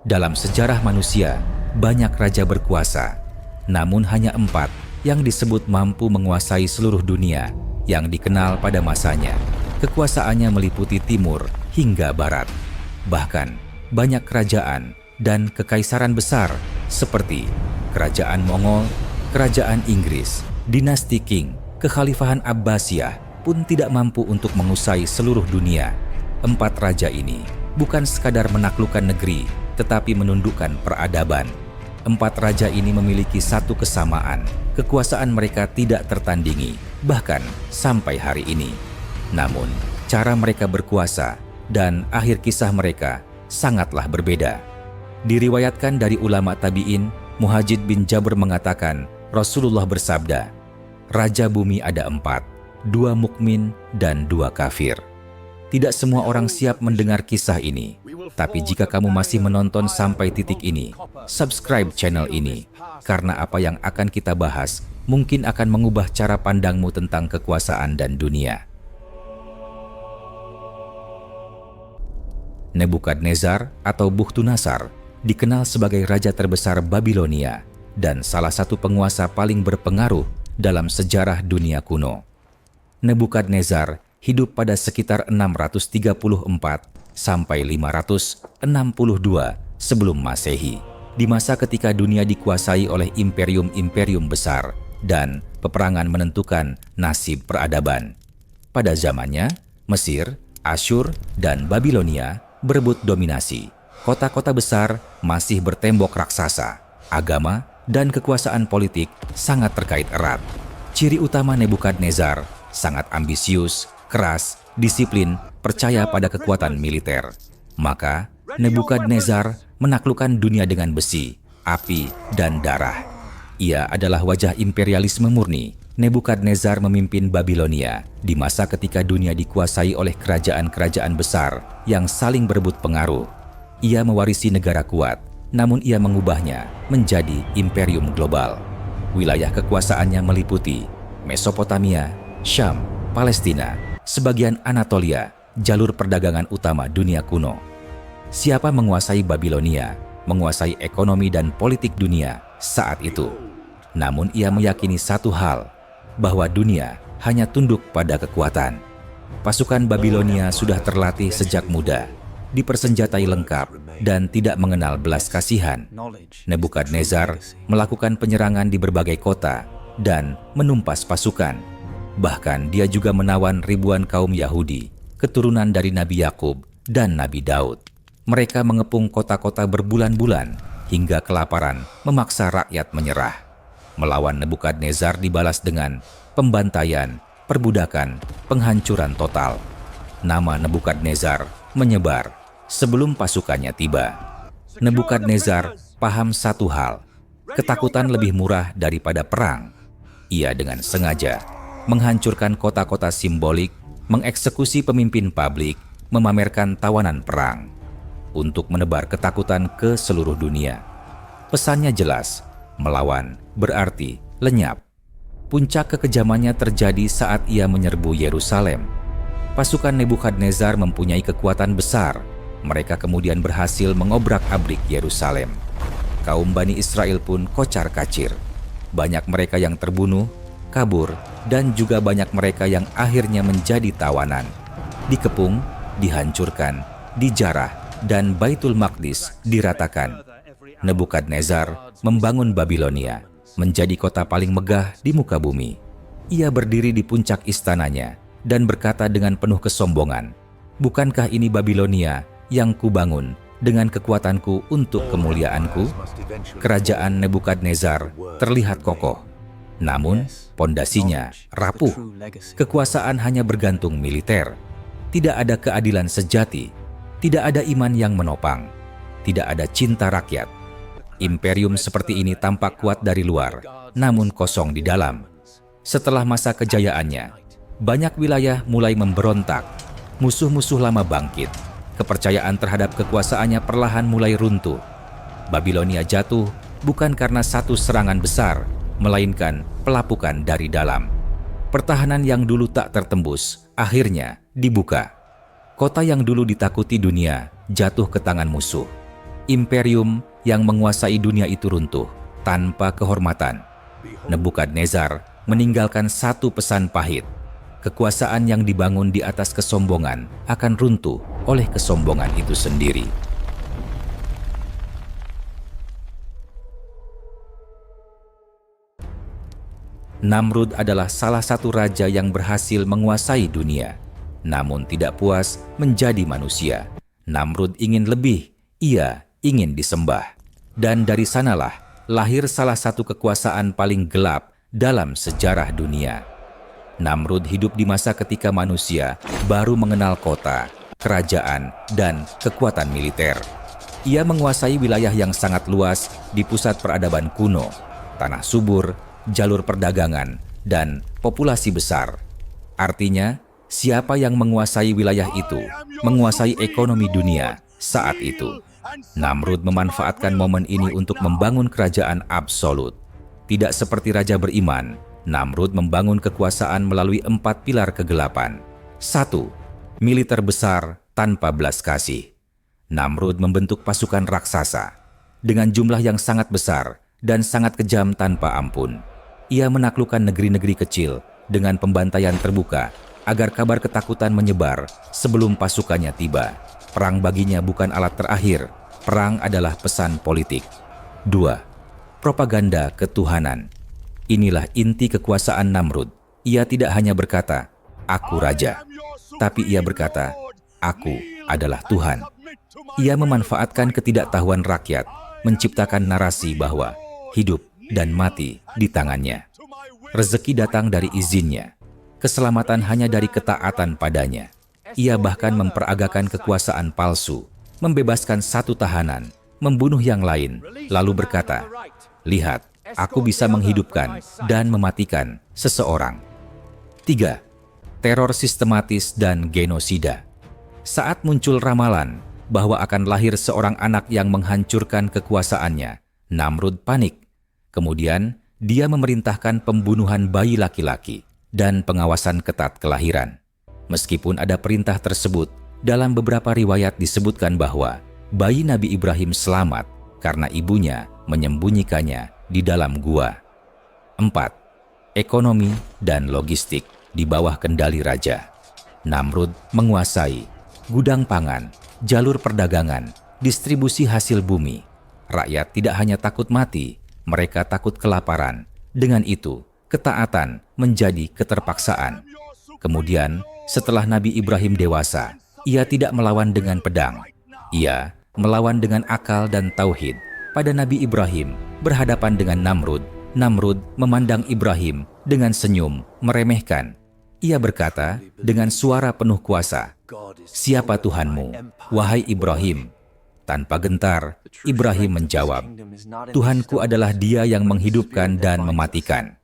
Dalam sejarah manusia, banyak raja berkuasa, namun hanya 4 yang disebut mampu menguasai seluruh dunia yang dikenal pada masanya. Kekuasaannya meliputi timur hingga barat. Bahkan, banyak kerajaan dan kekaisaran besar seperti Kerajaan Mongol, Kerajaan Inggris, Dinasti Qing, Kekhalifahan Abbasiyah pun tidak mampu untuk menguasai seluruh dunia. 4 raja ini bukan sekadar menaklukkan negeri, tetapi menundukkan peradaban. 4 raja ini memiliki satu kesamaan, kekuasaan mereka tidak tertandingi, bahkan sampai hari ini. Namun, cara mereka berkuasa dan akhir kisah mereka sangatlah berbeda. Diriwayatkan dari ulama tabi'in, Muhajid bin Jabr mengatakan, Rasulullah bersabda, Raja bumi ada 4, 2 mukmin dan 2 kafir. Tidak semua orang siap mendengar kisah ini, tapi jika kamu masih menonton sampai titik ini, subscribe channel ini, karena apa yang akan kita bahas mungkin akan mengubah cara pandangmu tentang kekuasaan dan dunia. Nebukadnezar atau Bukhtunasar dikenal sebagai raja terbesar Babilonia dan salah satu penguasa paling berpengaruh dalam sejarah dunia kuno. Nebukadnezar hidup pada sekitar 634 sampai 562 sebelum Masehi, di masa ketika dunia dikuasai oleh imperium-imperium besar dan peperangan menentukan nasib peradaban. Pada zamannya, Mesir, Asyur, dan Babilonia berebut dominasi. Kota-kota besar masih bertembok raksasa. Agama dan kekuasaan politik sangat terkait erat. Ciri utama Nebukadnezar sangat ambisius, keras, disiplin, percaya pada kekuatan militer. Maka, Nebukadnezar menaklukkan dunia dengan besi, api, dan darah. Ia adalah wajah imperialisme murni. Nebukadnezar memimpin Babilonia di masa ketika dunia dikuasai oleh kerajaan-kerajaan besar yang saling berebut pengaruh. Ia mewarisi negara kuat, namun ia mengubahnya menjadi imperium global. Wilayah kekuasaannya meliputi Mesopotamia, Syam, Palestina, sebagian Anatolia, jalur perdagangan utama dunia kuno. Siapa menguasai Babilonia, menguasai ekonomi dan politik dunia saat itu. Namun ia meyakini satu hal, bahwa dunia hanya tunduk pada kekuatan. Pasukan Babilonia sudah terlatih sejak muda, dipersenjatai lengkap, dan tidak mengenal belas kasihan. Nebukadnezar melakukan penyerangan di berbagai kota dan menumpas pasukan. Bahkan dia juga menawan ribuan kaum Yahudi, keturunan dari Nabi Yakub dan Nabi Daud. Mereka mengepung kota-kota berbulan-bulan hingga kelaparan memaksa rakyat menyerah. Melawan Nebukadnezar dibalas dengan pembantaian, perbudakan, penghancuran total. Nama Nebukadnezar menyebar sebelum pasukannya tiba. Nebukadnezar paham satu hal, ketakutan lebih murah daripada perang. Ia dengan sengaja menghancurkan kota-kota simbolik, mengeksekusi pemimpin publik, memamerkan tawanan perang untuk menebar ketakutan ke seluruh dunia. Pesannya jelas, melawan berarti lenyap. Puncak kekejamannya terjadi saat ia menyerbu Yerusalem. Pasukan Nebukadnezar mempunyai kekuatan besar. Mereka kemudian berhasil mengobrak-abrik Yerusalem. Kaum Bani Israel pun kocar-kacir. Banyak mereka yang terbunuh, kabur, dan juga banyak mereka yang akhirnya menjadi tawanan. Dikepung, dihancurkan, dijarah, dan Baitul Maqdis diratakan. Nebukadnezar membangun Babilonia menjadi kota paling megah di muka bumi. Ia berdiri di puncak istananya dan berkata dengan penuh kesombongan, "Bukankah ini Babilonia yang kubangun dengan kekuatanku untuk kemuliaanku?" Kerajaan Nebukadnezar terlihat kokoh, namun pondasinya rapuh. Kekuasaan hanya bergantung militer. Tidak ada keadilan sejati, tidak ada iman yang menopang, tidak ada cinta rakyat. Imperium seperti ini tampak kuat dari luar, namun kosong di dalam. Setelah masa kejayaannya, banyak wilayah mulai memberontak. Musuh-musuh lama bangkit. Kepercayaan terhadap kekuasaannya perlahan mulai runtuh. Babilonia jatuh bukan karena satu serangan besar, melainkan pelapukan dari dalam. Pertahanan yang dulu tak tertembus, akhirnya dibuka. Kota yang dulu ditakuti dunia jatuh ke tangan musuh. Imperium yang menguasai dunia itu runtuh tanpa kehormatan. Nebukadnezar meninggalkan satu pesan pahit. Kekuasaan yang dibangun di atas kesombongan akan runtuh oleh kesombongan itu sendiri. Namrud adalah salah satu raja yang berhasil menguasai dunia, namun tidak puas menjadi manusia. Namrud ingin lebih, ia ingin disembah. Dan dari sanalah lahir salah satu kekuasaan paling gelap dalam sejarah dunia. Namrud hidup di masa ketika manusia baru mengenal kota, kerajaan, dan kekuatan militer. Ia menguasai wilayah yang sangat luas di pusat peradaban kuno, tanah subur, jalur perdagangan, dan populasi besar. Artinya, siapa yang menguasai wilayah itu, menguasai ekonomi dunia saat itu. Namrud memanfaatkan momen ini untuk membangun kerajaan absolut. Tidak seperti raja beriman, Namrud membangun kekuasaan melalui 4 pilar kegelapan. 1. Militer besar tanpa belas kasih. Namrud membentuk pasukan raksasa dengan jumlah yang sangat besar dan sangat kejam tanpa ampun. Ia menaklukkan negeri-negeri kecil dengan pembantaian terbuka agar kabar ketakutan menyebar sebelum pasukannya tiba. Perang baginya bukan alat terakhir, perang adalah pesan politik. 2. Propaganda ketuhanan. Inilah inti kekuasaan Namrud. Ia tidak hanya berkata, "Aku raja," tapi ia berkata, "Aku adalah Tuhan." Ia memanfaatkan ketidaktahuan rakyat, menciptakan narasi bahwa hidup dan mati di tangannya. Rezeki datang dari izinnya. Keselamatan hanya dari ketaatan padanya. Ia bahkan memperagakan kekuasaan palsu, membebaskan satu tahanan, membunuh yang lain, lalu berkata, "Lihat, aku bisa menghidupkan dan mematikan seseorang." 3. Teror sistematis dan genosida. Saat muncul ramalan bahwa akan lahir seorang anak yang menghancurkan kekuasaannya, Namrud panik. Kemudian, dia memerintahkan pembunuhan bayi laki-laki dan pengawasan ketat kelahiran. Meskipun ada perintah tersebut, dalam beberapa riwayat disebutkan bahwa bayi Nabi Ibrahim selamat karena ibunya menyembunyikannya di dalam gua. 4. Ekonomi dan logistik di bawah kendali raja. Namrud menguasai gudang pangan, jalur perdagangan, distribusi hasil bumi. Rakyat tidak hanya takut mati, mereka takut kelaparan. Dengan itu, ketaatan menjadi keterpaksaan. Kemudian, setelah Nabi Ibrahim dewasa, ia tidak melawan dengan pedang. Ia melawan dengan akal dan tauhid. Pada Nabi Ibrahim berhadapan dengan Namrud, Namrud memandang Ibrahim dengan senyum meremehkan. Ia berkata dengan suara penuh kuasa, "Siapa Tuhanmu, wahai Ibrahim?" Tanpa gentar, Ibrahim menjawab, "Tuhanku adalah Dia yang menghidupkan dan mematikan."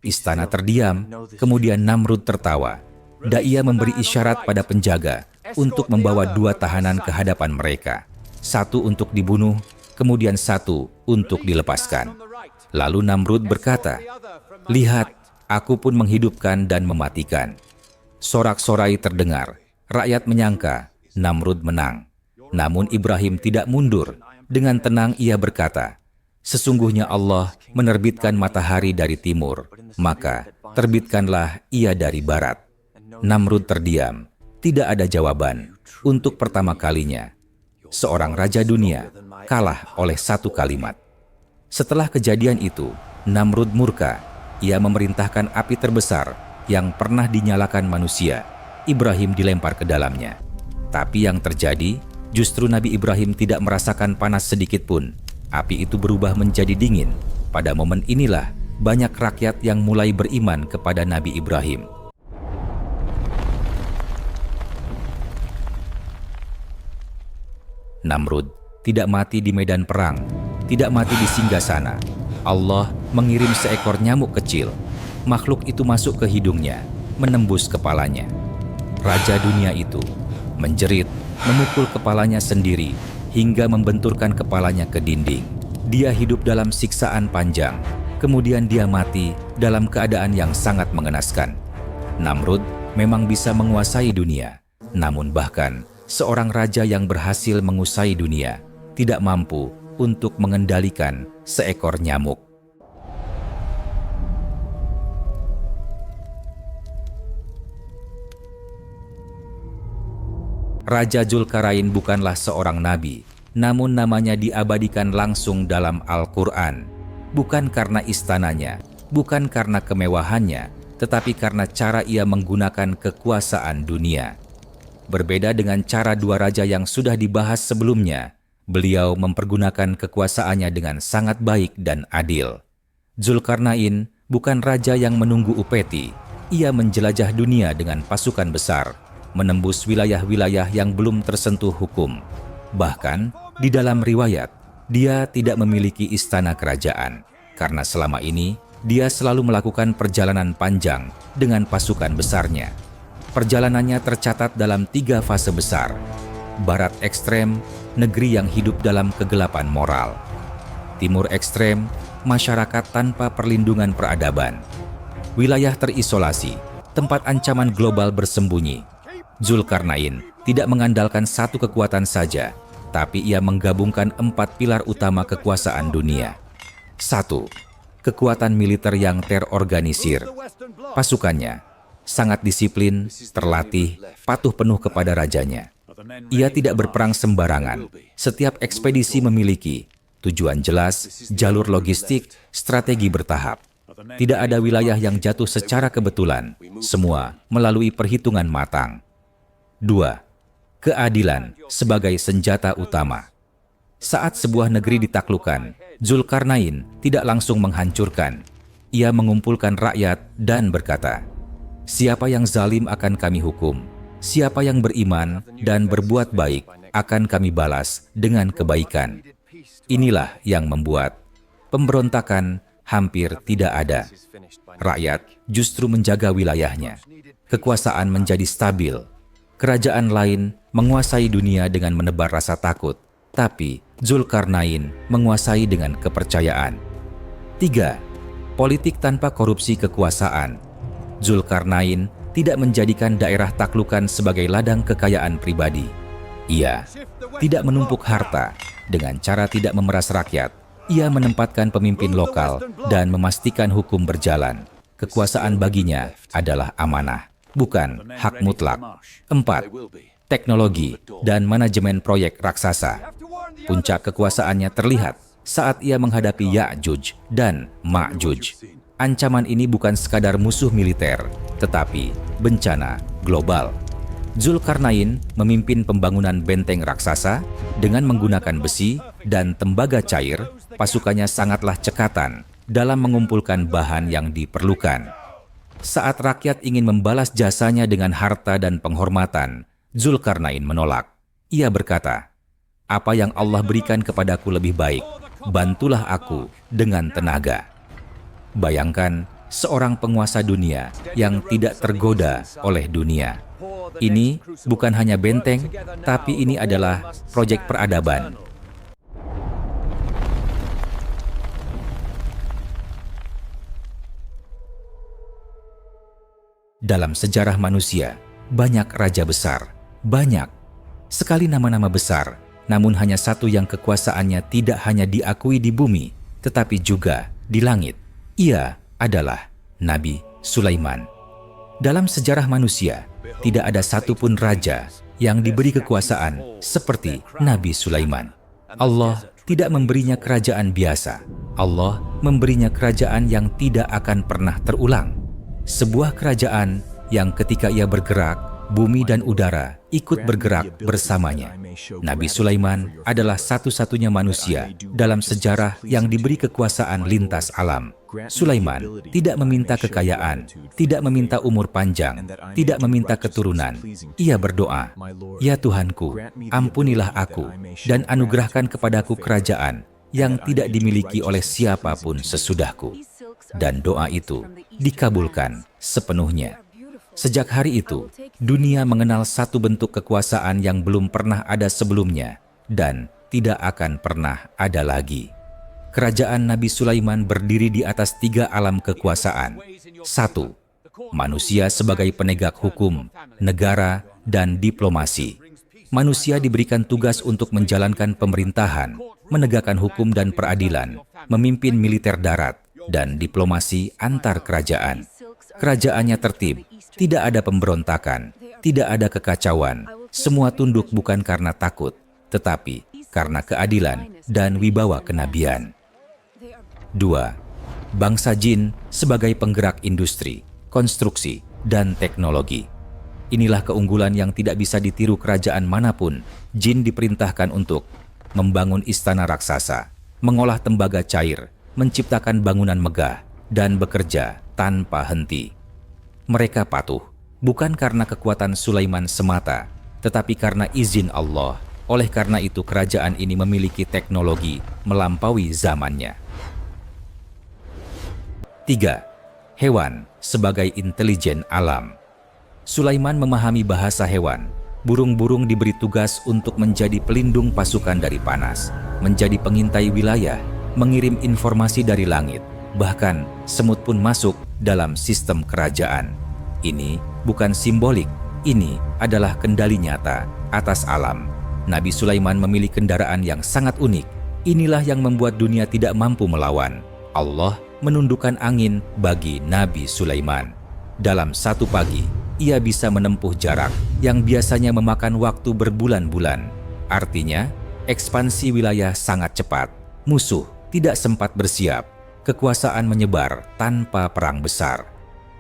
Istana terdiam, kemudian Namrud tertawa. Ia memberi isyarat pada penjaga untuk membawa 2 tahanan ke hadapan mereka. 1 untuk dibunuh, kemudian 1 untuk dilepaskan. Lalu Namrud berkata, "Lihat, aku pun menghidupkan dan mematikan." Sorak-sorai terdengar. Rakyat menyangka Namrud menang. Namun Ibrahim tidak mundur. Dengan tenang ia berkata, "Sesungguhnya Allah menerbitkan matahari dari timur, maka terbitkanlah ia dari barat." Namrud terdiam. Tidak ada jawaban. Untuk pertama kalinya, seorang raja dunia kalah oleh 1 kalimat. Setelah kejadian itu, Namrud murka. Ia memerintahkan api terbesar yang pernah dinyalakan manusia. Ibrahim dilempar ke dalamnya. Tapi yang terjadi, justru Nabi Ibrahim tidak merasakan panas sedikit pun. Api itu berubah menjadi dingin. Pada momen inilah banyak rakyat yang mulai beriman kepada Nabi Ibrahim. Namrud tidak mati di medan perang, tidak mati di singgasana. Allah mengirim seekor nyamuk kecil. Makhluk itu masuk ke hidungnya, menembus kepalanya. Raja dunia itu menjerit, memukul kepalanya sendiri, hingga membenturkan kepalanya ke dinding. Dia hidup dalam siksaan panjang, kemudian dia mati dalam keadaan yang sangat mengenaskan. Namrud memang bisa menguasai dunia, namun bahkan seorang raja yang berhasil menguasai dunia tidak mampu untuk mengendalikan seekor nyamuk. Raja Dzulkarain bukanlah seorang nabi, namun namanya diabadikan langsung dalam Al-Quran. Bukan karena istananya, bukan karena kemewahannya, tetapi karena cara ia menggunakan kekuasaan dunia. Berbeda dengan cara dua raja yang sudah dibahas sebelumnya, beliau mempergunakan kekuasaannya dengan sangat baik dan adil. Dzulkarnain bukan raja yang menunggu upeti, ia menjelajah dunia dengan pasukan besar, menembus wilayah-wilayah yang belum tersentuh hukum. Bahkan, di dalam riwayat, dia tidak memiliki istana kerajaan, karena selama ini dia selalu melakukan perjalanan panjang dengan pasukan besarnya. Perjalanannya tercatat dalam 3 fase besar. Barat ekstrem, negeri yang hidup dalam kegelapan moral. Timur ekstrem, masyarakat tanpa perlindungan peradaban. Wilayah terisolasi, tempat ancaman global bersembunyi. Dzulkarnain tidak mengandalkan satu kekuatan saja, tapi ia menggabungkan 4 pilar utama kekuasaan dunia. 1. Kekuatan militer yang terorganisir. Pasukannya sangat disiplin, terlatih, patuh penuh kepada rajanya. Ia tidak berperang sembarangan. Setiap ekspedisi memiliki tujuan jelas, jalur logistik, strategi bertahap. Tidak ada wilayah yang jatuh secara kebetulan, semua melalui perhitungan matang. 2. Keadilan sebagai senjata utama. Saat sebuah negeri ditaklukkan, Dzulkarnain tidak langsung menghancurkan. Ia mengumpulkan rakyat dan berkata, "Siapa yang zalim akan kami hukum. Siapa yang beriman dan berbuat baik akan kami balas dengan kebaikan." Inilah yang membuat pemberontakan hampir tidak ada. Rakyat justru menjaga wilayahnya. Kekuasaan menjadi stabil. Kerajaan lain menguasai dunia dengan menebar rasa takut, tapi Dzulkarnain menguasai dengan kepercayaan. 3. Politik tanpa korupsi kekuasaan. Dzulkarnain tidak menjadikan daerah taklukan sebagai ladang kekayaan pribadi. Ia tidak menumpuk harta dengan cara tidak memeras rakyat. Ia menempatkan pemimpin lokal dan memastikan hukum berjalan. Kekuasaan baginya adalah amanah, bukan hak mutlak. 4. Teknologi dan manajemen proyek raksasa. Puncak kekuasaannya terlihat saat ia menghadapi Ya'juj dan Ma'juj. Ancaman ini bukan sekadar musuh militer, tetapi bencana global. Dzulkarnain memimpin pembangunan benteng raksasa dengan menggunakan besi dan tembaga cair. Pasukannya sangatlah cekatan dalam mengumpulkan bahan yang diperlukan. Saat rakyat ingin membalas jasanya dengan harta dan penghormatan, Dzulkarnain menolak. Ia berkata, "Apa yang Allah berikan kepadaku lebih baik, bantulah aku dengan tenaga." Bayangkan seorang penguasa dunia yang tidak tergoda oleh dunia. Ini bukan hanya benteng, tapi ini adalah proyek peradaban. Dalam sejarah manusia, banyak raja besar, banyak sekali nama-nama besar, namun hanya satu yang kekuasaannya tidak hanya diakui di bumi, tetapi juga di langit. Ia adalah Nabi Sulaiman. Dalam sejarah manusia, tidak ada satupun raja yang diberi kekuasaan seperti Nabi Sulaiman. Allah tidak memberinya kerajaan biasa. Allah memberinya kerajaan yang tidak akan pernah terulang. Sebuah kerajaan yang ketika ia bergerak, bumi dan udara ikut bergerak bersamanya. Nabi Sulaiman adalah satu-satunya manusia dalam sejarah yang diberi kekuasaan lintas alam. Sulaiman tidak meminta kekayaan, tidak meminta umur panjang, tidak meminta keturunan. Ia berdoa, "Ya Tuhanku, ampunilah aku dan anugerahkan kepadaku kerajaan yang tidak dimiliki oleh siapapun sesudahku." Dan doa itu dikabulkan sepenuhnya. Sejak hari itu, dunia mengenal satu bentuk kekuasaan yang belum pernah ada sebelumnya dan tidak akan pernah ada lagi. Kerajaan Nabi Sulaiman berdiri di atas 3 alam kekuasaan. 1. Manusia sebagai penegak hukum, negara, dan diplomasi. Manusia diberikan tugas untuk menjalankan pemerintahan, menegakkan hukum dan peradilan, memimpin militer darat, dan diplomasi antar kerajaan. Kerajaannya tertib, tidak ada pemberontakan, tidak ada kekacauan. Semua tunduk bukan karena takut, tetapi karena keadilan dan wibawa kenabian. 2. Bangsa jin sebagai penggerak industri, konstruksi, dan teknologi. Inilah keunggulan yang tidak bisa ditiru kerajaan manapun. Jin diperintahkan untuk membangun istana raksasa, mengolah tembaga cair, menciptakan bangunan megah, dan bekerja tanpa henti. Mereka patuh, bukan karena kekuatan Sulaiman semata, tetapi karena izin Allah. Oleh karena itu kerajaan ini memiliki teknologi melampaui zamannya. 3. Hewan sebagai intelijen alam. Sulaiman memahami bahasa hewan. Burung-burung diberi tugas untuk menjadi pelindung pasukan dari panas, menjadi pengintai wilayah, mengirim informasi dari langit. Bahkan semut pun masuk dalam sistem kerajaan. Ini bukan simbolik, ini adalah kendali nyata atas alam. Nabi Sulaiman memilih kendaraan yang sangat unik. Inilah yang membuat dunia tidak mampu melawan. Allah menundukkan angin bagi Nabi Sulaiman. Dalam satu pagi, ia bisa menempuh jarak yang biasanya memakan waktu berbulan-bulan. Artinya, ekspansi wilayah sangat cepat. Musuh tidak sempat bersiap. Kekuasaan menyebar tanpa perang besar.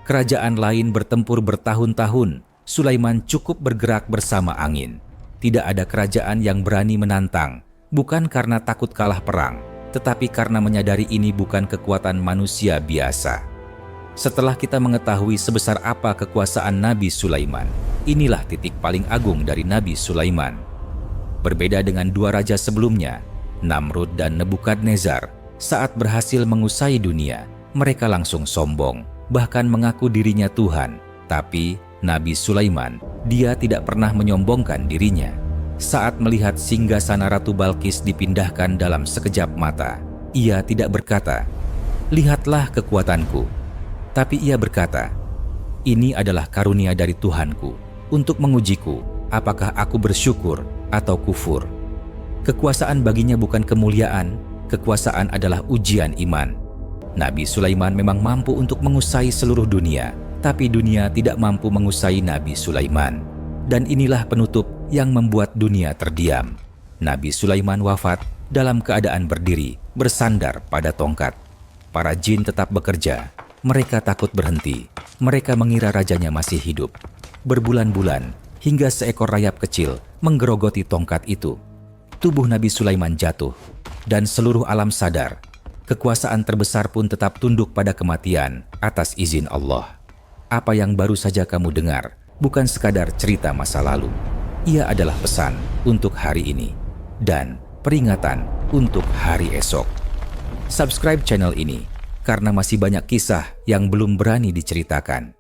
Kerajaan lain bertempur bertahun-tahun. Sulaiman cukup bergerak bersama angin. Tidak ada kerajaan yang berani menantang, bukan karena takut kalah perang, tetapi karena menyadari ini bukan kekuatan manusia biasa. Setelah kita mengetahui sebesar apa kekuasaan Nabi Sulaiman, inilah titik paling agung dari Nabi Sulaiman. Berbeda dengan dua raja sebelumnya, Namrud dan Nebukadnezar, saat berhasil menguasai dunia, mereka langsung sombong, bahkan mengaku dirinya Tuhan. Tapi Nabi Sulaiman, dia tidak pernah menyombongkan dirinya. Saat melihat singgasana Ratu Balkis dipindahkan dalam sekejap mata, ia tidak berkata, "Lihatlah kekuatanku." Tapi ia berkata, "Ini adalah karunia dari Tuhanku untuk mengujiku apakah aku bersyukur atau kufur." Kekuasaan baginya bukan kemuliaan, kekuasaan adalah ujian iman. Nabi Sulaiman memang mampu untuk menguasai seluruh dunia, tapi dunia tidak mampu menguasai Nabi Sulaiman. Dan inilah penutup yang membuat dunia terdiam. Nabi Sulaiman wafat dalam keadaan berdiri, bersandar pada tongkat. Para jin tetap bekerja. Mereka takut berhenti. Mereka mengira rajanya masih hidup. Berbulan-bulan, hingga seekor rayap kecil menggerogoti tongkat itu. Tubuh Nabi Sulaiman jatuh, dan seluruh alam sadar. Kekuasaan terbesar pun tetap tunduk pada kematian atas izin Allah. Apa yang baru saja kamu dengar bukan sekadar cerita masa lalu. Ia adalah pesan untuk hari ini dan peringatan untuk hari esok. Subscribe channel ini karena masih banyak kisah yang belum berani diceritakan.